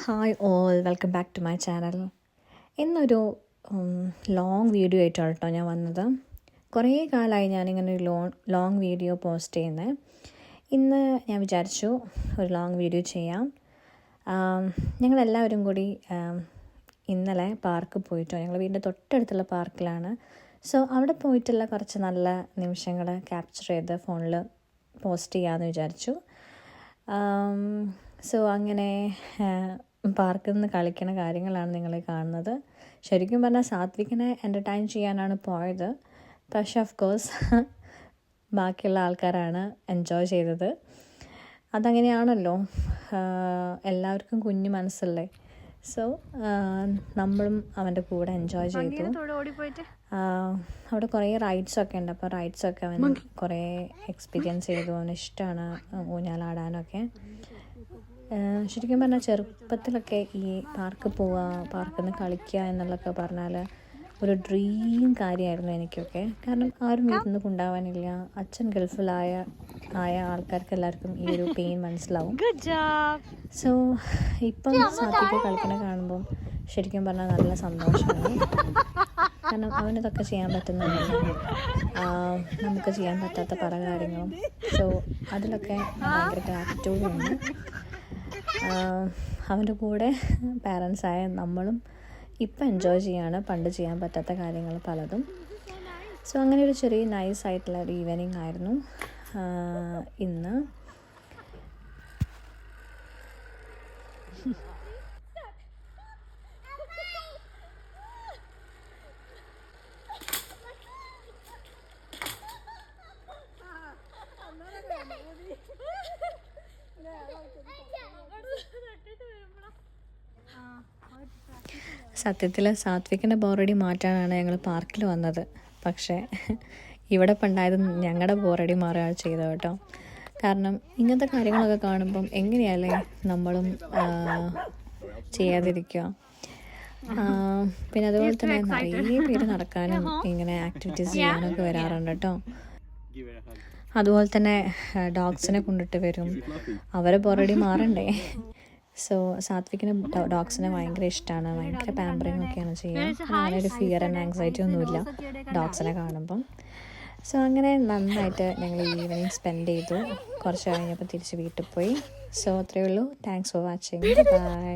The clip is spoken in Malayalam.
Hi all, welcome back to my channel. ഇന്നൊരു ലോങ് വീഡിയോ ആയിട്ടാണ് കേട്ടോ ഞാൻ വന്നത്. കുറേ കാലമായി ഞാനിങ്ങനെ ഒരു ലോങ് വീഡിയോ പോസ്റ്റ് ചെയ്യുന്നത്. ഇന്ന് ഞാൻ വിചാരിച്ചു ഒരു ലോങ് വീഡിയോ ചെയ്യാം. ഞങ്ങളെല്ലാവരും കൂടി ഇന്നലെ പാർക്കിൽ പോയിട്ടോ. ഞങ്ങൾ വീടിൻ്റെ തൊട്ടടുത്തുള്ള പാർക്കിലാണ്. സോ അവിടെ പോയിട്ടുള്ള കുറച്ച് നല്ല നിമിഷങ്ങൾ ക്യാപ്ചർ ചെയ്ത് ഫോണിൽ പോസ്റ്റ് ചെയ്യാമെന്ന് വിചാരിച്ചു. സോ അങ്ങനെ പാർക്കിൽ നിന്ന് കളിക്കുന്ന കാര്യങ്ങളാണ് നിങ്ങൾ കാണുന്നത്. ശരിക്കും പറഞ്ഞാൽ സാത്വിക്കിനെ എൻ്റർടൈൻ ചെയ്യാനാണ് പോയത്. പക്ഷേ ഓഫ് കോഴ്സ് ബാക്കിയുള്ള ആൾക്കാരാണ് എൻജോയ് ചെയ്തത്. അതങ്ങനെയാണല്ലോ, എല്ലാവർക്കും കുഞ്ഞു മനസ്സല്ലേ. സോ നമ്മളും അവൻ്റെ കൂടെ എൻജോയ് ചെയ്തു. അവിടെ കുറേ റൈഡ്സൊക്കെ ഉണ്ട്. അപ്പോൾ റൈഡ്സൊക്കെ അവൻ കുറേ എക്സ്പീരിയൻസ് ചെയ്തു. അവന് ഇഷ്ടമാണ് ഊഞ്ഞാലാടാനൊക്കെ. ശരിക്കും പറഞ്ഞാൽ ചെറുപ്പത്തിലൊക്കെ ഈ പാർക്കിൽ പോവുക, പാർക്കിൽ നിന്ന് കളിക്കുക എന്നുള്ളതൊക്കെ പറഞ്ഞാൽ ഒരു ഡ്രീം കാര്യമായിരുന്നു എനിക്കൊക്കെ. കാരണം ആരും വീട്ടിൽ കൊണ്ടുപോകാനില്ല. അച്ഛൻ ഗൾഫിലായ ആൾക്കാർക്ക് എല്ലാവർക്കും ഈ ഒരു പെയിൻ മനസ്സിലാവും. സോ ഇപ്പം സാത്വിക കളിക്കണ കാണുമ്പം ശരിക്കും പറഞ്ഞാൽ നല്ല സന്തോഷമാണ്. കാരണം അവനിതൊക്കെ ചെയ്യാൻ പറ്റുന്നുണ്ട്, നമുക്ക് ചെയ്യാൻ പറ്റാത്ത പല കാര്യങ്ങളും. സോ അതിലൊക്കെ ഭയങ്കര ഗ്രാറ്റിറ്റ്യൂഡുണ്ട്. അവൻ്റെ കൂടെ പാരൻസായ നമ്മളും ഇപ്പം എൻജോയ് ചെയ്യാണ് പണ്ട് ചെയ്യാൻ പറ്റാത്ത കാര്യങ്ങൾ പലതും. സോ അങ്ങനെ ഒരു ചെറിയ നൈസായിട്ടുള്ള ഒരു ഈവനിങ് ആയിരുന്നു ഇന്ന്. സത്യത്തിൽ സാത്വിക്കിൻ്റെ ബോറടി മാറ്റാനാണ് ഞങ്ങൾ പാർക്കിൽ വന്നത്. പക്ഷേ ഇവിടെ പണ്ടായത് ഞങ്ങളുടെ ബോറടി മാറുകയാണ് ചെയ്തത് കേട്ടോ. കാരണം ഇങ്ങനത്തെ കാര്യങ്ങളൊക്കെ കാണുമ്പം എങ്ങനെയല്ലേ നമ്മളും ചെയ്യാതിരിക്കുക. പിന്നെ അതുപോലെ തന്നെ നിറയെ പേര് നടക്കാനും ഇങ്ങനെ ആക്ടിവിറ്റീസ് ചെയ്യാനൊക്കെ വരാറുണ്ട് കേട്ടോ. അതുപോലെ തന്നെ ഡോഗ്സിനെ കൊണ്ടിട്ട് വരും, അവരെ ബോറടി മാറണ്ടേ. സോ സാത്വിക്കിന് ഡോഗ്സിനെ ഭയങ്കര ഇഷ്ടമാണ്. ഭയങ്കര പാമ്പറിങ് ഒക്കെയാണ് ചെയ്യുക. അങ്ങനെ ഒരു ഫിയർ ആൻഡ് ആങ്സൈറ്റി ഒന്നുമില്ല ഡോഗ്സിനെ കാണുമ്പം. സോ അങ്ങനെ നന്നായിട്ട് ഞങ്ങൾ ഈവനിങ് സ്പെൻഡ് ചെയ്തു. കുറച്ച് കഴിഞ്ഞപ്പോൾ തിരിച്ച് വീട്ടിൽ പോയി. സോ അത്രയേ ഉള്ളൂ. Thanks for watching. ബൈ.